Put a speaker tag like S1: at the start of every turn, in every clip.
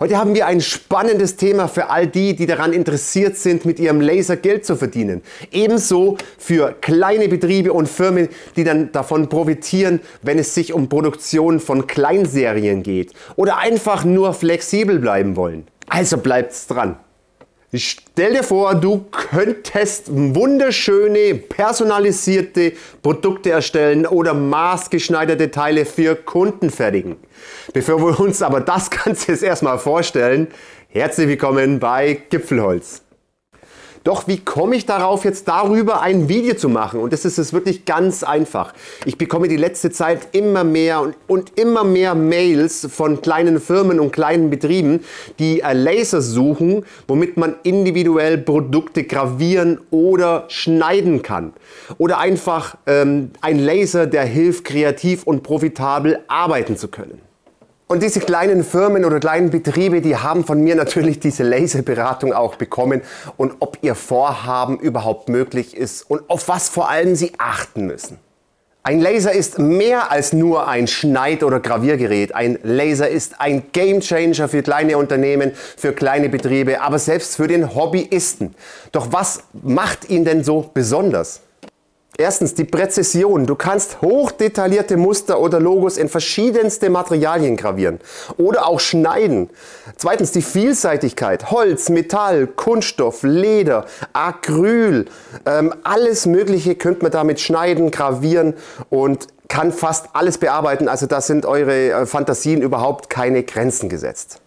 S1: Heute haben wir ein spannendes Thema für all die, die daran interessiert sind, mit ihrem Laser Geld zu verdienen. Ebenso für kleine Betriebe und Firmen, die dann davon profitieren, wenn es sich um Produktion von Kleinserien geht oder einfach nur flexibel bleiben wollen. Also bleibt's dran. Stell dir vor, du könntest wunderschöne, personalisierte Produkte erstellen oder maßgeschneiderte Teile für Kunden fertigen. Bevor wir uns aber das Ganze jetzt erstmal vorstellen, herzlich willkommen bei Gipfelholz. Doch wie komme ich darauf, jetzt darüber ein Video zu machen? Und das ist es wirklich ganz einfach. Ich bekomme die letzte Zeit immer mehr und immer mehr Mails von kleinen Firmen und kleinen Betrieben, die Laser suchen, womit man individuell Produkte gravieren oder schneiden kann. Oder einfach ein Laser, der hilft, kreativ und profitabel arbeiten zu können. Und diese kleinen Firmen oder kleinen Betriebe, die haben von mir natürlich diese Laserberatung auch bekommen und ob ihr Vorhaben überhaupt möglich ist und auf was vor allem sie achten müssen. Ein Laser ist mehr als nur ein Schneid- oder Graviergerät. Ein Laser ist ein Gamechanger für kleine Unternehmen, für kleine Betriebe, aber selbst für den Hobbyisten. Doch was macht ihn denn so besonders? Erstens die Präzision. Du kannst hochdetaillierte Muster oder Logos in verschiedenste Materialien gravieren oder auch schneiden. Zweitens die Vielseitigkeit. Holz, Metall, Kunststoff, Leder, Acryl, alles Mögliche könnte man damit schneiden, gravieren und kann fast alles bearbeiten. Also da sind eure Fantasien überhaupt keine Grenzen gesetzt.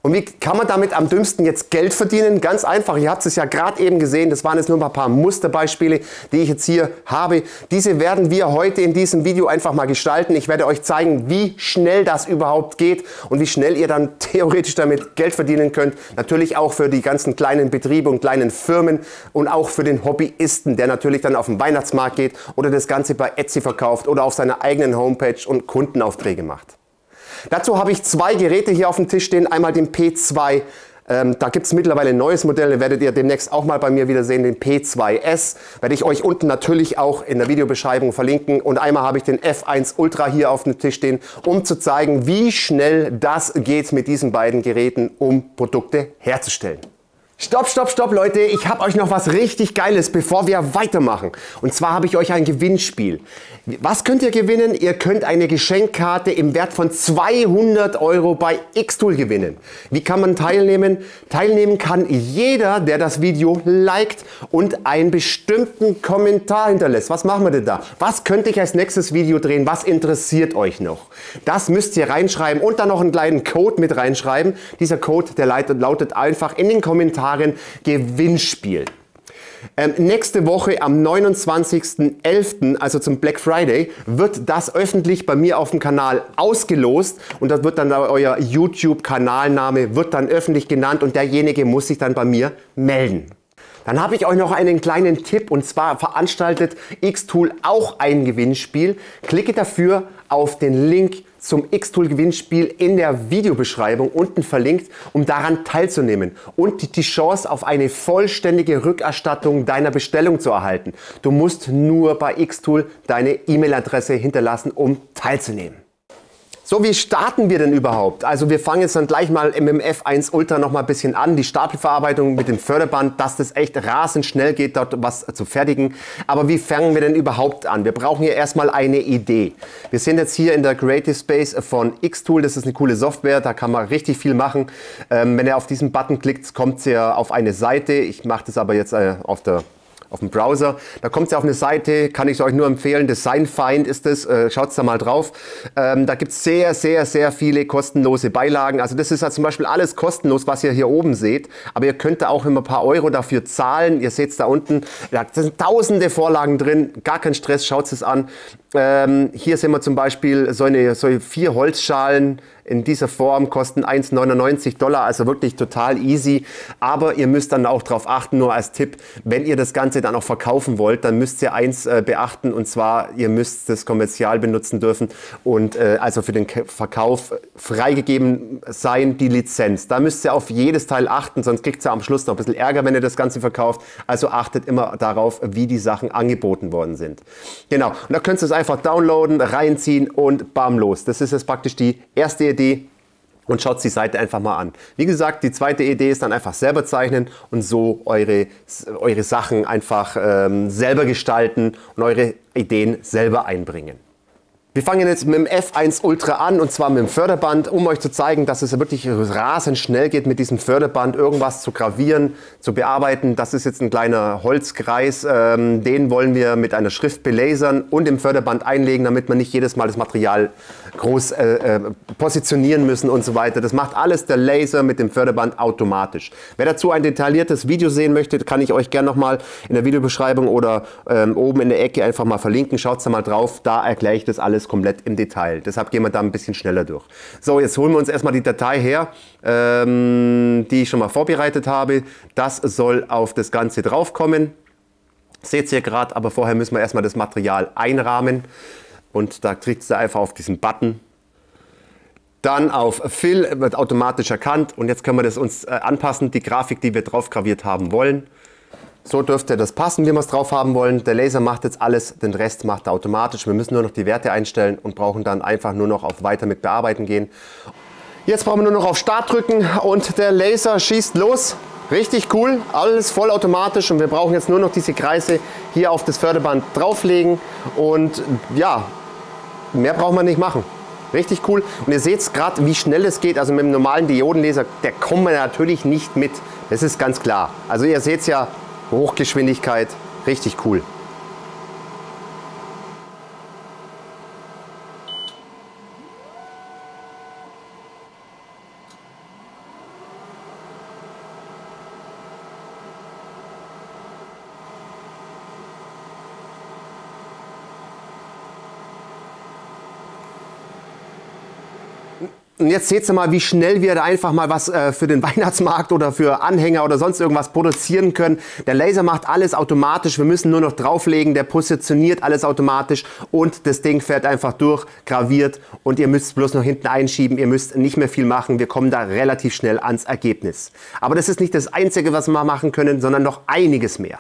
S1: Und wie kann man damit am dümmsten jetzt Geld verdienen? Ganz einfach, ihr habt es ja gerade eben gesehen, das waren jetzt nur ein paar Musterbeispiele, die ich jetzt hier habe. Diese werden wir heute in diesem Video einfach mal gestalten. Ich werde euch zeigen, wie schnell das überhaupt geht und wie schnell ihr dann theoretisch damit Geld verdienen könnt. Natürlich auch für die ganzen kleinen Betriebe und kleinen Firmen und auch für den Hobbyisten, der natürlich dann auf den Weihnachtsmarkt geht oder das Ganze bei Etsy verkauft oder auf seiner eigenen Homepage und Kundenaufträge macht. Dazu habe ich zwei Geräte hier auf dem Tisch stehen, einmal den P2, da gibt es mittlerweile ein neues Modell, den werdet ihr demnächst auch mal bei mir wieder sehen, den P2S, werde ich euch unten natürlich auch in der Videobeschreibung verlinken und einmal habe ich den F1 Ultra hier auf dem Tisch stehen, um zu zeigen, wie schnell das geht mit diesen beiden Geräten, um Produkte herzustellen. Stopp Leute, ich habe euch noch was richtig Geiles, bevor wir weitermachen. Und zwar habe ich euch ein Gewinnspiel. Was könnt ihr gewinnen? Ihr könnt eine Geschenkkarte im Wert von 200 € bei Xtool gewinnen. Wie kann man teilnehmen? Teilnehmen kann jeder, der das Video liked und einen bestimmten Kommentar hinterlässt. Was machen wir denn da? Was könnte ich als nächstes Video drehen? Was interessiert euch noch? Das müsst ihr reinschreiben und dann noch einen kleinen Code mit reinschreiben. Dieser Code, der lautet einfach in den Kommentaren Gewinnspiel. Nächste Woche am 29.11., also zum Black Friday, wird das öffentlich bei mir auf dem Kanal ausgelost und das wird dann euer YouTube-Kanalname wird dann öffentlich genannt und derjenige muss sich dann bei mir melden. Dann habe ich euch noch einen kleinen Tipp und zwar veranstaltet Xtool auch ein Gewinnspiel. Klicke dafür auf den Link zum Xtool Gewinnspiel in der Videobeschreibung unten verlinkt, um daran teilzunehmen und die Chance auf eine vollständige Rückerstattung deiner Bestellung zu erhalten. Du musst nur bei Xtool deine E-Mail-Adresse hinterlassen, um teilzunehmen. So, wie starten wir denn überhaupt? Also wir fangen jetzt dann gleich mal mit dem F1 Ultra noch mal ein bisschen an. Die Stapelverarbeitung mit dem Förderband, dass das echt rasend schnell geht, dort was zu fertigen. Aber wie fangen wir denn überhaupt an? Wir brauchen hier erstmal eine Idee. Wir sind jetzt hier in der Creative Space von Xtool. Das ist eine coole Software, da kann man richtig viel machen. Wenn ihr auf diesen Button klickt, kommt ihr auf eine Seite. Ich mache das aber jetzt auf dem Browser. Da kommt ihr auf eine Seite, kann ich euch nur empfehlen, Designfind ist es, schaut da mal drauf. Da gibt es sehr viele kostenlose Beilagen. Also das ist halt zum Beispiel alles kostenlos, was ihr hier oben seht. Aber ihr könnt da auch immer ein paar Euro dafür zahlen. Ihr seht es da unten, da sind tausende Vorlagen drin, gar kein Stress, schaut es an. Hier sehen wir zum Beispiel so 4 Holzschalen in dieser Form, kosten 1,99 $, also wirklich total easy. Aber ihr müsst dann auch darauf achten, nur als Tipp, wenn ihr das Ganze dann auch verkaufen wollt, dann müsst ihr eins beachten und zwar, ihr müsst das kommerzial benutzen dürfen und also für den Verkauf freigegeben sein, die Lizenz. Da müsst ihr auf jedes Teil achten, sonst kriegt ihr am Schluss noch ein bisschen Ärger, wenn ihr das Ganze verkauft. Also achtet immer darauf, wie die Sachen angeboten worden sind. Genau, und da könnt ihr es einfach downloaden, reinziehen und bam los. Das ist jetzt praktisch die erste Idee. und schaut die Seite einfach mal an. Wie gesagt, die zweite Idee ist dann einfach selber zeichnen und so eure Sachen einfach selber gestalten und eure Ideen selber einbringen. Wir fangen jetzt mit dem F1 Ultra an, und zwar mit dem Förderband, um euch zu zeigen, dass es wirklich rasend schnell geht, mit diesem Förderband irgendwas zu gravieren, zu bearbeiten. Das ist jetzt ein kleiner Holzkreis, den wollen wir mit einer Schrift belasern und im Förderband einlegen, damit wir nicht jedes Mal das Material groß positionieren müssen und so weiter. Das macht alles der Laser mit dem Förderband automatisch. Wer dazu ein detailliertes Video sehen möchte, kann ich euch gerne nochmal in der Videobeschreibung oder oben in der Ecke einfach mal verlinken. Schaut da mal drauf, da erkläre ich das alles komplett im Detail. Deshalb gehen wir da ein bisschen schneller durch. So, jetzt holen wir uns erstmal die Datei her, die ich schon mal vorbereitet habe. Das soll auf das Ganze draufkommen. Seht ihr gerade, aber vorher müssen wir erstmal das Material einrahmen. Und da kriegt ihr einfach auf diesen Button. Dann auf Fill, wird automatisch erkannt. Und jetzt können wir das uns anpassen, die Grafik, die wir drauf graviert haben wollen. So dürfte das passen, wie wir es drauf haben wollen. Der Laser macht jetzt alles, den Rest macht er automatisch. Wir müssen nur noch die Werte einstellen und brauchen dann einfach nur noch auf Weiter mit Bearbeiten gehen. Jetzt brauchen wir nur noch auf Start drücken und der Laser schießt los. Richtig cool, alles vollautomatisch, und wir brauchen jetzt nur noch diese Kreise hier auf das Förderband drauflegen und ja, mehr braucht man nicht machen. Richtig cool, und ihr seht gerade, wie schnell es geht. Also mit dem normalen Diodenlaser, der kommt man natürlich nicht mit, das ist ganz klar. Also ihr seht es ja, Hochgeschwindigkeit, richtig cool. Und jetzt seht ihr mal, wie schnell wir da einfach mal was für den Weihnachtsmarkt oder für Anhänger oder sonst irgendwas produzieren können. Der Laser macht alles automatisch, wir müssen nur noch drauflegen, der positioniert alles automatisch und das Ding fährt einfach durch, graviert, und ihr müsst bloß noch hinten einschieben, ihr müsst nicht mehr viel machen, wir kommen da relativ schnell ans Ergebnis. Aber das ist nicht das Einzige, was wir machen können, sondern noch einiges mehr.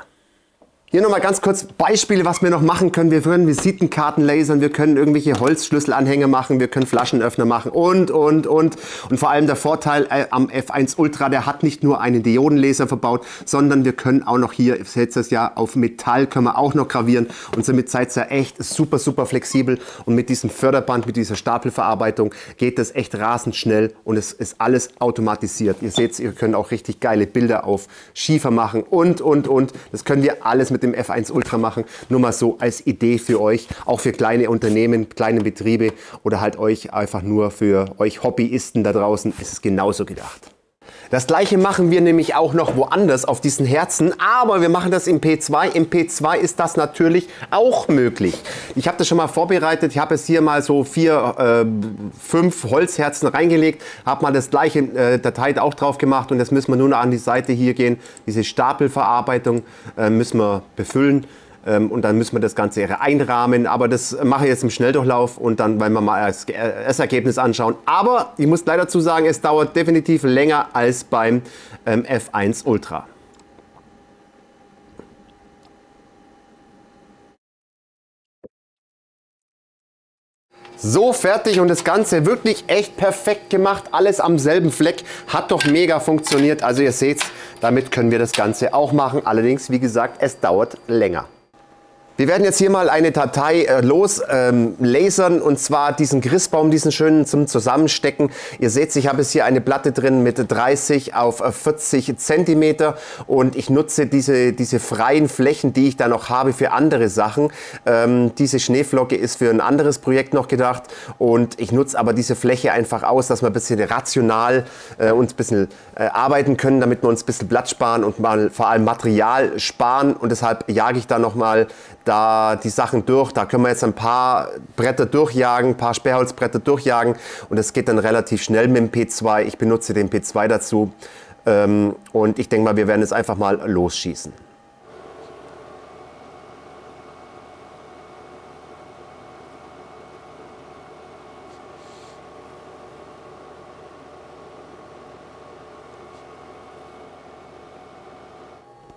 S1: Hier nochmal ganz kurz Beispiele, was wir noch machen können. Wir können Visitenkarten lasern, wir können irgendwelche Holzschlüsselanhänger machen, wir können Flaschenöffner machen und. Und vor allem der Vorteil am F1 Ultra, der hat nicht nur einen Diodenlaser verbaut, sondern wir können auch noch hier, ihr seht es ja, auf Metall können wir auch noch gravieren, und somit seid ihr echt super, super flexibel, und mit diesem Förderband, mit dieser Stapelverarbeitung geht das echt rasend schnell und es ist alles automatisiert. Ihr seht, ihr könnt auch richtig geile Bilder auf Schiefer machen und. Das können wir alles mit dem F1 Ultra machen. Nur mal so als Idee für euch, auch für kleine Unternehmen, kleine Betriebe oder halt euch einfach nur für euch Hobbyisten da draußen ist es genauso gedacht. Das gleiche machen wir nämlich auch noch woanders auf diesen Herzen, aber wir machen das im P2. Im P2 ist das natürlich auch möglich. Ich habe das schon mal vorbereitet, ich habe es hier mal so 4, 5 Holzherzen reingelegt, habe mal das gleiche Datei auch drauf gemacht, und jetzt müssen wir nur noch an die Seite hier gehen. Diese Stapelverarbeitung müssen wir befüllen. Und dann müssen wir das Ganze einrahmen, aber das mache ich jetzt im Schnelldurchlauf, und dann wollen wir mal das Ergebnis anschauen. Aber ich muss leider dazu sagen, es dauert definitiv länger als beim F1 Ultra. So, fertig, und das Ganze wirklich echt perfekt gemacht, alles am selben Fleck, hat doch mega funktioniert. Also ihr seht, damit können wir das Ganze auch machen, allerdings wie gesagt, es dauert länger. Wir werden jetzt hier mal eine Datei lasern, und zwar diesen Christbaum, diesen schönen zum Zusammenstecken. Ihr seht, ich habe jetzt hier eine Platte drin mit 30 auf 40 cm, und ich nutze diese freien Flächen, die ich da noch habe, für andere Sachen. Diese Schneeflocke ist für ein anderes Projekt noch gedacht, und ich nutze aber diese Fläche einfach aus, dass wir ein bisschen rational uns ein bisschen arbeiten können, damit wir uns ein bisschen Platz sparen und mal vor allem Material sparen, und deshalb jage ich da nochmal da die Sachen durch. Da können wir jetzt ein paar Bretter durchjagen, ein paar Sperrholzbretter durchjagen, und das geht dann relativ schnell mit dem P2. Ich benutze den P2 dazu, und ich denke mal, wir werden jetzt einfach mal losschießen.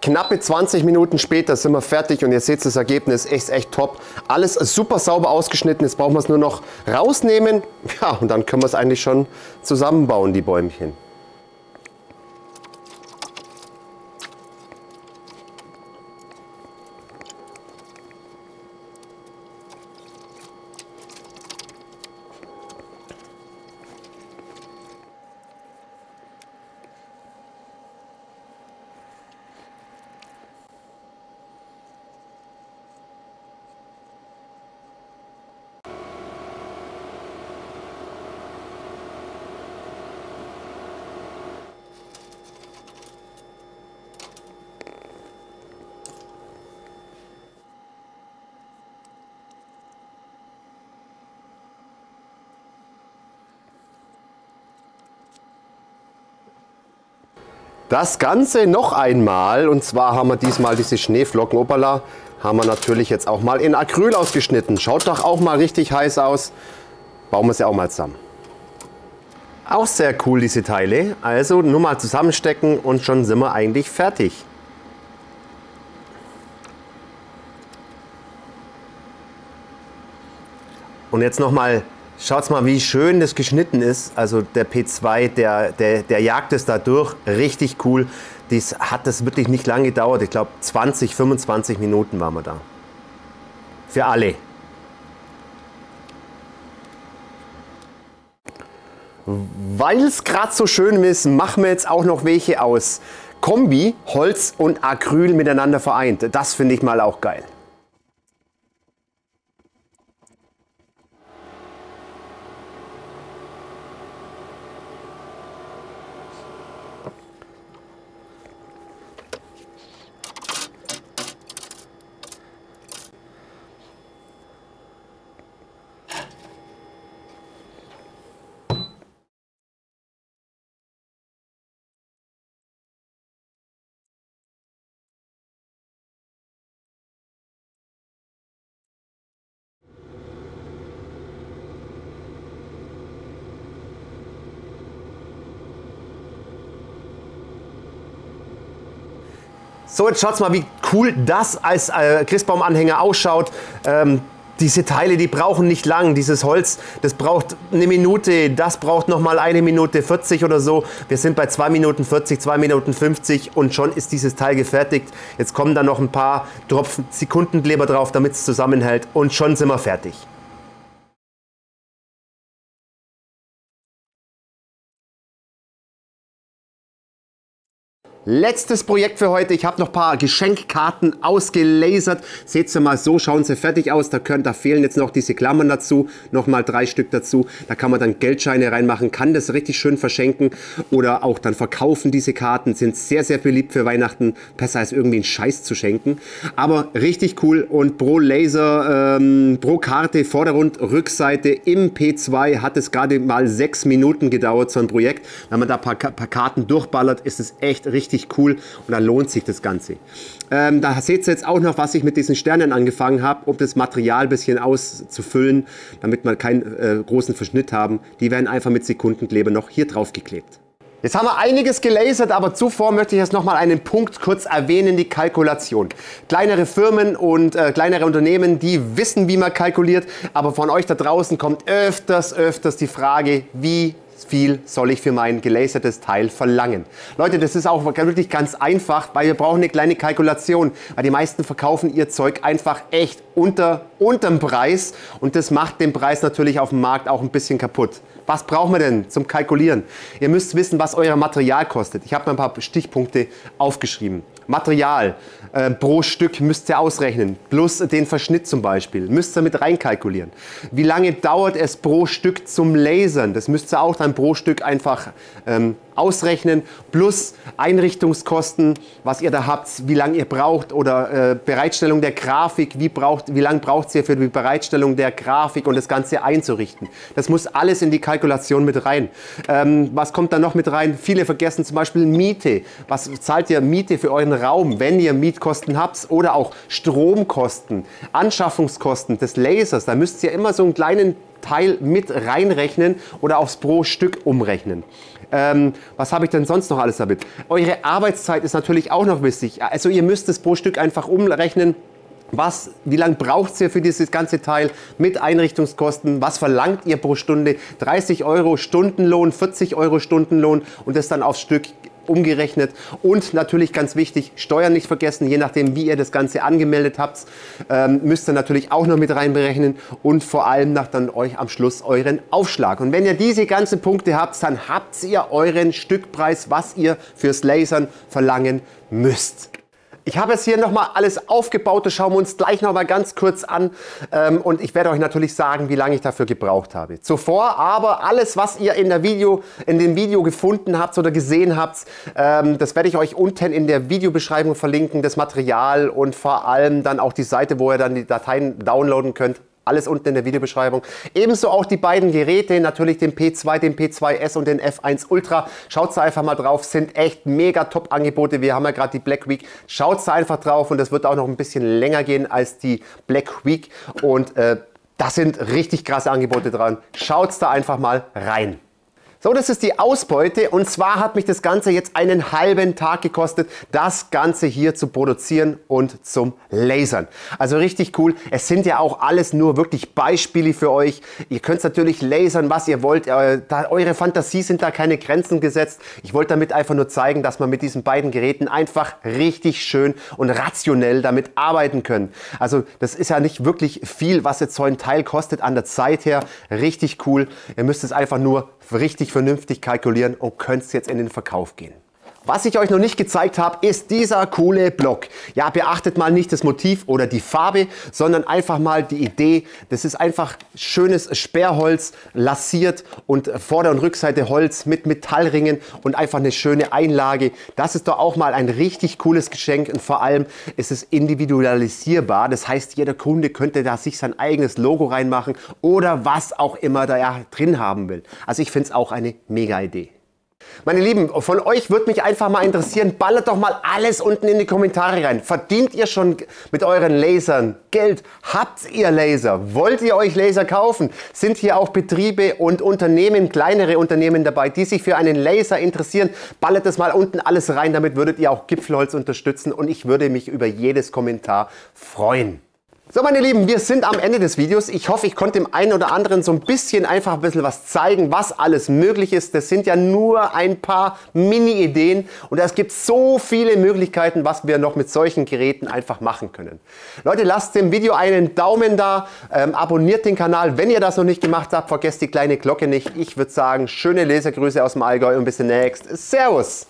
S1: Knappe 20 Minuten später sind wir fertig und ihr seht das Ergebnis, echt top. Alles super sauber ausgeschnitten, jetzt brauchen wir es nur noch rausnehmen. Ja, und dann können wir es eigentlich schon zusammenbauen, die Bäumchen. Das Ganze noch einmal, und zwar haben wir diesmal diese Schneeflocken, opala, haben wir natürlich jetzt auch mal in Acryl ausgeschnitten. Schaut doch auch mal richtig heiß aus. Bauen wir sie auch mal zusammen. Auch sehr cool diese Teile. Also nur mal zusammenstecken und schon sind wir eigentlich fertig. Und jetzt nochmal, schaut mal, wie schön das geschnitten ist. Also der P2, der jagt es da durch. Richtig cool. Das hat das wirklich nicht lange gedauert. Ich glaube 20, 25 Minuten waren wir da. Für alle. Weil es gerade so schön ist, machen wir jetzt auch noch welche aus Kombi, Holz und Acryl miteinander vereint. Das finde ich mal auch geil. So, jetzt schaut mal, wie cool das als Christbaumanhänger ausschaut. Diese Teile, die brauchen nicht lang. Dieses Holz, das braucht eine Minute, das braucht nochmal 1 Minute 40 oder so. Wir sind bei 2 Minuten 40, 2 Minuten 50 und schon ist dieses Teil gefertigt. Jetzt kommen da noch ein paar Tropfen Sekundenkleber drauf, damit es zusammenhält und schon sind wir fertig. Letztes Projekt für heute. Ich habe noch ein paar Geschenkkarten ausgelasert. Seht ihr mal, so schauen sie fertig aus. Da fehlen jetzt noch diese Klammern dazu. Nochmal 3 Stück dazu. Da kann man dann Geldscheine reinmachen. Kann das richtig schön verschenken oder auch dann verkaufen. Diese Karten sind sehr, sehr beliebt für Weihnachten. Besser als irgendwie einen Scheiß zu schenken. Aber richtig cool. Und pro Laser, pro Karte, Vordergrund, Rückseite im P2 hat es gerade mal 6 Minuten gedauert, so ein Projekt. Wenn man da ein paar Karten durchballert, ist es echt richtig cool und dann lohnt sich das Ganze. Da seht ihr jetzt auch noch, was ich mit diesen Sternen angefangen habe, um das Material ein bisschen auszufüllen, damit wir keinen großen Verschnitt haben. Die werden einfach mit Sekundenkleber noch hier drauf geklebt. Jetzt haben wir einiges gelasert, aber zuvor möchte ich jetzt noch mal einen Punkt kurz erwähnen, die Kalkulation. Kleinere Firmen und kleinere Unternehmen, die wissen, wie man kalkuliert, aber von euch da draußen kommt öfters die Frage, wie viel soll ich für mein gelasertes Teil verlangen? Leute, das ist auch wirklich ganz einfach, weil wir brauchen eine kleine Kalkulation, weil die meisten verkaufen ihr Zeug einfach echt unterm Preis und das macht den Preis natürlich auf dem Markt auch ein bisschen kaputt. Was brauchen wir denn zum Kalkulieren? Ihr müsst wissen, was euer Material kostet. Ich habe mir ein paar Stichpunkte aufgeschrieben. Material pro Stück müsst ihr ausrechnen, plus den Verschnitt zum Beispiel, müsst ihr mit reinkalkulieren. Wie lange dauert es pro Stück zum Lasern? Das müsst ihr auch dann pro Stück einfach ausrechnen, plus Einrichtungskosten, was ihr da habt, wie lange ihr braucht oder Bereitstellung der Grafik, wie lange braucht ihr für die Bereitstellung der Grafik und das Ganze einzurichten. Das muss alles in die Kalkulation mit rein. Was kommt da noch mit rein? Viele vergessen zum Beispiel Miete. Was zahlt ihr Miete für euren Raum, wenn ihr Mietkosten habt oder auch Stromkosten, Anschaffungskosten des Lasers. Da müsst ihr immer so einen kleinen Teil mit reinrechnen oder aufs pro Stück umrechnen. Was habe ich denn sonst noch alles damit? Eure Arbeitszeit ist natürlich auch noch wichtig. Also ihr müsst es pro Stück einfach umrechnen. Wie lange braucht ihr für dieses ganze Teil mit Einrichtungskosten? Was verlangt ihr pro Stunde? 30 Euro Stundenlohn, 40 Euro Stundenlohn und das dann aufs Stück umgerechnet. Und natürlich ganz wichtig, Steuern nicht vergessen, je nachdem wie ihr das Ganze angemeldet habt, müsst ihr natürlich auch noch mit reinberechnen und vor allem dann euch am Schluss euren Aufschlag. Und wenn ihr diese ganzen Punkte habt, dann habt ihr euren Stückpreis, was ihr fürs Lasern verlangen müsst. Ich habe jetzt hier nochmal alles aufgebaut, das schauen wir uns gleich nochmal ganz kurz an und ich werde euch natürlich sagen, wie lange ich dafür gebraucht habe. Zuvor aber alles, was ihr in dem Video gefunden habt oder gesehen habt, das werde ich euch unten in der Videobeschreibung verlinken, das Material und vor allem dann auch die Seite, wo ihr dann die Dateien downloaden könnt. Alles unten in der Videobeschreibung. Ebenso auch die beiden Geräte, natürlich den P2, den P2S und den F1 Ultra. Schaut da einfach mal drauf, sind echt mega Top-Angebote. Wir haben ja gerade die Black Week. Schaut da einfach drauf und das wird auch noch ein bisschen länger gehen als die Black Week. Und das sind richtig krasse Angebote dran. Schaut da einfach mal rein. So, das ist die Ausbeute und zwar hat mich das Ganze jetzt einen halben Tag gekostet, das Ganze hier zu produzieren und zum Lasern. Also richtig cool. Es sind ja auch alles nur wirklich Beispiele für euch. Ihr könnt natürlich lasern, was ihr wollt. Eure Fantasie sind da keine Grenzen gesetzt. Ich wollte damit einfach nur zeigen, dass man mit diesen beiden Geräten einfach richtig schön und rationell damit arbeiten können. Also das ist ja nicht wirklich viel, was jetzt so ein Teil kostet an der Zeit her. Richtig cool. Ihr müsst es einfach nur richtig vernünftig kalkulieren und könnt jetzt in den Verkauf gehen. Was ich euch noch nicht gezeigt habe, ist dieser coole Block. Ja, beachtet mal nicht das Motiv oder die Farbe, sondern einfach mal die Idee. Das ist einfach schönes Sperrholz, lasiert und Vorder- und Rückseite Holz mit Metallringen und einfach eine schöne Einlage. Das ist doch auch mal ein richtig cooles Geschenk und vor allem ist es individualisierbar. Das heißt, jeder Kunde könnte da sich sein eigenes Logo reinmachen oder was auch immer da ja drin haben will. Also ich finde es auch eine mega Idee. Meine Lieben, von euch würde mich einfach mal interessieren, ballert doch mal alles unten in die Kommentare rein. Verdient ihr schon mit euren Lasern Geld? Habt ihr Laser? Wollt ihr euch Laser kaufen? Sind hier auch Betriebe und Unternehmen, kleinere Unternehmen dabei, die sich für einen Laser interessieren? Ballert das mal unten alles rein, damit würdet ihr auch Gipfelholz unterstützen und ich würde mich über jedes Kommentar freuen. So meine Lieben, wir sind am Ende des Videos. Ich hoffe, ich konnte dem einen oder anderen so ein bisschen was zeigen, was alles möglich ist. Das sind ja nur ein paar Mini-Ideen und es gibt so viele Möglichkeiten, was wir noch mit solchen Geräten einfach machen können. Leute, lasst dem Video einen Daumen da, abonniert den Kanal, wenn ihr das noch nicht gemacht habt, vergesst die kleine Glocke nicht. Ich würde sagen, schöne Lasergrüße aus dem Allgäu und bis demnächst. Servus!